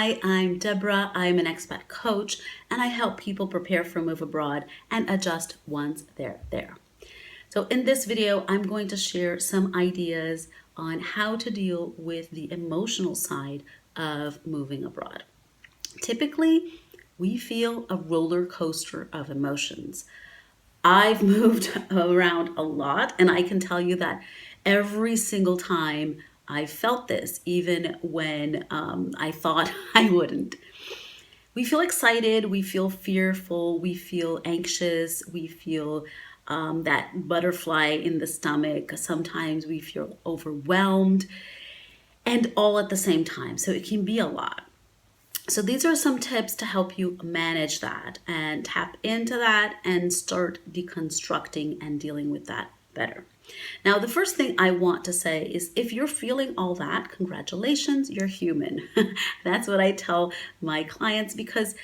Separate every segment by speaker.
Speaker 1: Hi, I'm Deborah. I'm an expat coach, and I help people prepare for a move abroad and adjust once they're there. So in this video, I'm going to share some ideas on how to deal with the emotional side of moving abroad. Typically, we feel a roller coaster of emotions. I've moved around a lot, and I can tell you that every single time I felt this, even when I thought I wouldn't. We feel excited, we feel fearful, we feel anxious, we feel that butterfly in the stomach. Sometimes we feel overwhelmed, and all at the same time. So it can be a lot. So these are some tips to help you manage that and tap into that and start deconstructing and dealing with that better. Now, the first thing I want to say is if you're feeling all that, congratulations, you're human. That's what I tell my clients, because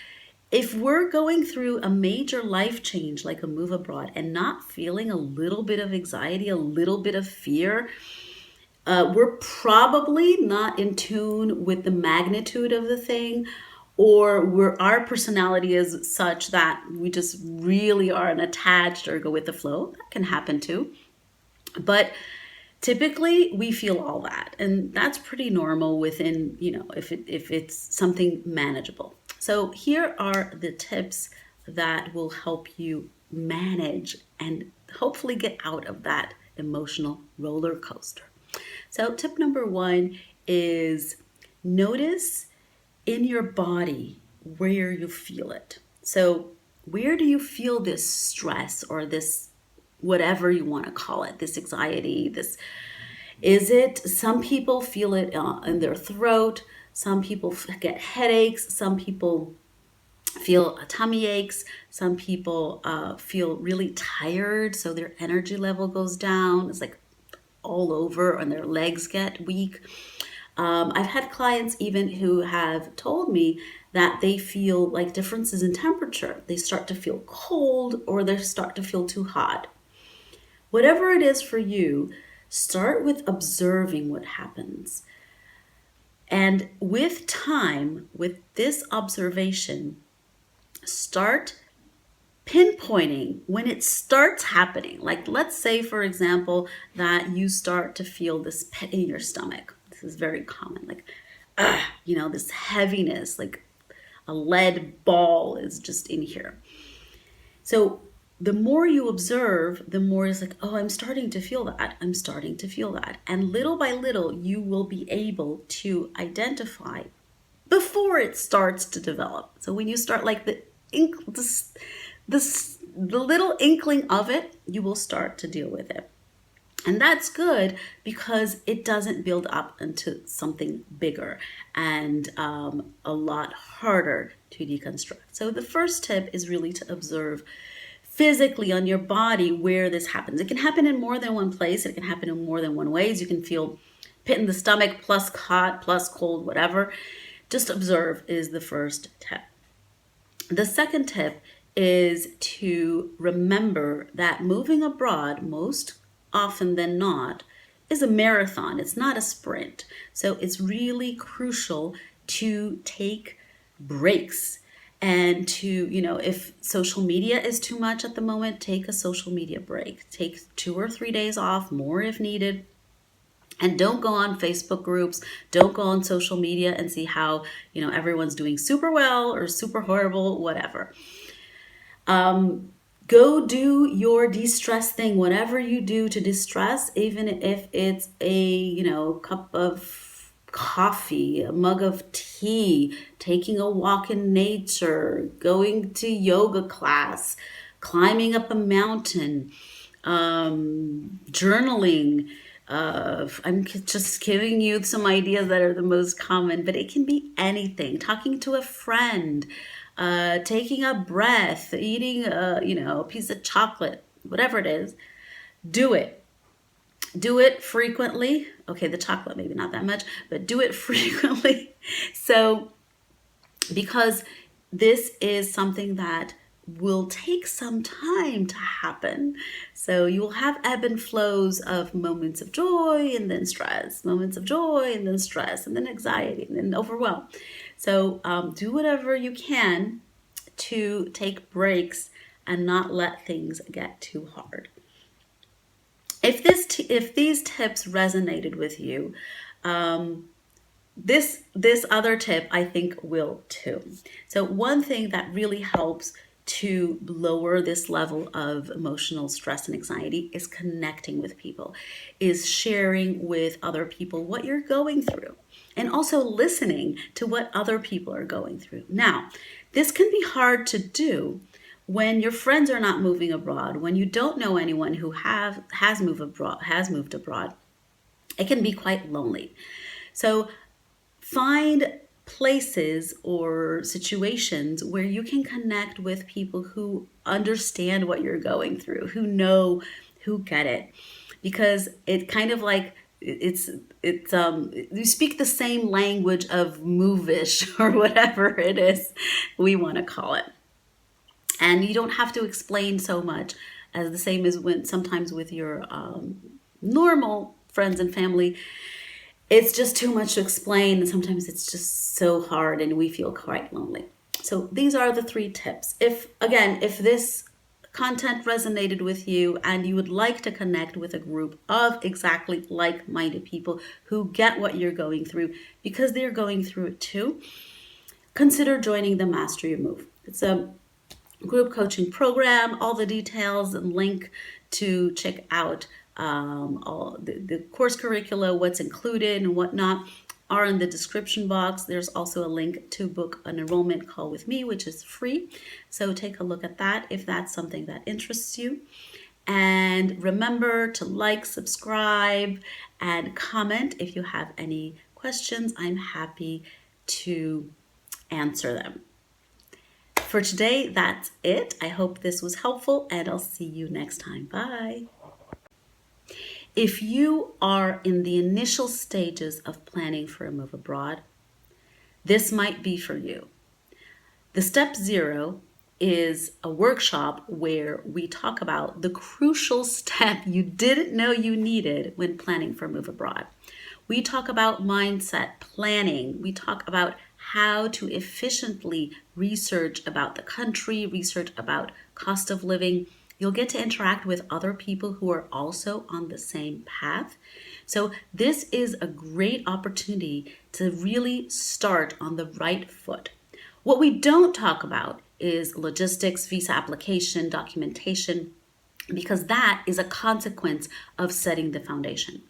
Speaker 1: if we're going through a major life change like a move abroad and not feeling a little bit of anxiety, a little bit of fear, we're probably not in tune with the magnitude of the thing, or our personality is such that we just really aren't attached or go with the flow. That can happen too. But typically we feel all that, and that's pretty normal within, if it's something manageable. So here are the tips that will help you manage and hopefully get out of that emotional roller coaster. So tip number one is notice in your body where you feel it. So where do you feel this stress or this, whatever you want to call it, this anxiety, some people feel it in their throat, some people get headaches, some people feel tummy aches, some people feel really tired, so their energy level goes down. It's like all over, and their legs get weak. I've had clients even who have told me that they feel like differences in temperature. They start to feel cold or they start to feel too hot. Whatever it is for you, start with observing what happens. And with time, with this observation, start pinpointing when it starts happening. Like, let's say, for example, that you start to feel this pit in your stomach. This is very common, like, this heaviness, like a lead ball is just in here. So the more you observe, the more it's like, oh, I'm starting to feel that. I'm starting to feel that. And little by little, you will be able to identify before it starts to develop. So when you start like the little inkling of it, you will start to deal with it. And that's good because it doesn't build up into something bigger and a lot harder to deconstruct. So the first tip is really to observe physically on your body where this happens. It can happen in more than one place. It can happen in more than one ways. You can feel pit in the stomach plus hot plus cold, whatever. Just observe is the first tip. The second tip is to remember that moving abroad, most often than not, is a marathon. It's not a sprint. So it's really crucial to take breaks and to, if social media is too much at the moment, take a social media break. Take 2 or 3 days off, more if needed. And don't go on Facebook groups, don't go on social media and see how, everyone's doing super well or super horrible, whatever. Go do your de-stress thing, whatever you do to de-stress, even if it's a, cup of coffee, a mug of tea, taking a walk in nature, going to yoga class, climbing up a mountain, journaling. I'm just giving you some ideas that are the most common, but it can be anything. Talking to a friend, taking a breath, eating a piece of chocolate, whatever it is, do it. Do it frequently. Okay, the chocolate, maybe not that much, but do it frequently. So, because this is something that will take some time to happen. So you will have ebb and flows of moments of joy and then stress, moments of joy and then stress and then anxiety and then overwhelm. So do whatever you can to take breaks and not let things get too hard. If these tips resonated with you, this other tip I think will too. So one thing that really helps to lower this level of emotional stress and anxiety is connecting with people, is sharing with other people what you're going through, and also listening to what other people are going through. Now, this can be hard to do when your friends are not moving abroad, when you don't know anyone who has moved abroad. It can be quite lonely. So find places or situations where you can connect with people who understand what you're going through, who get it, because it kind of like it's you speak the same language of movish or whatever it is we want to call it, and you don't have to explain so much, as the same as when sometimes with your normal friends and family. It's just too much to explain, and sometimes it's just so hard and we feel quite lonely. So these are the 3 tips. If this content resonated with you and you would like to connect with a group of exactly like-minded people who get what you're going through because they're going through it too, consider joining the Master Your Move. It's a group coaching program. All the details and link to check out all the course curricula, what's included and whatnot, are in the description box. There's also a link to book an enrollment call with me, which is free. So take a look at that if that's something that interests you. And remember to like, subscribe, and comment if you have any questions. I'm happy to answer them. For today, that's it. I hope this was helpful, and I'll see you next time. Bye. If you are in the initial stages of planning for a move abroad, this might be for you. The Step 0 is a workshop where we talk about the crucial step you didn't know you needed when planning for a move abroad. We talk about mindset planning. We talk about how to efficiently research about the country, research about cost of living. You'll get to interact with other people who are also on the same path. So this is a great opportunity to really start on the right foot. What we don't talk about is logistics, visa application, documentation, because that is a consequence of setting the foundation.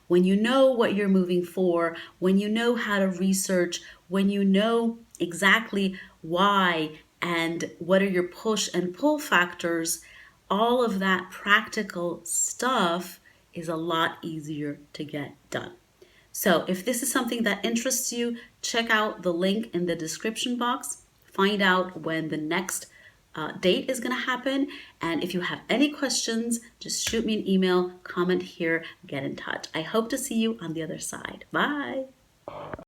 Speaker 1: When you know what you're moving for, when you know how to research, when you know exactly why and what are your push and pull factors, all of that practical stuff is a lot easier to get done. So if this is something that interests you, check out the link in the description box. Find out when the next date is going to happen. And if you have any questions, just shoot me an email, comment here, get in touch. I hope to see you on the other side. Bye.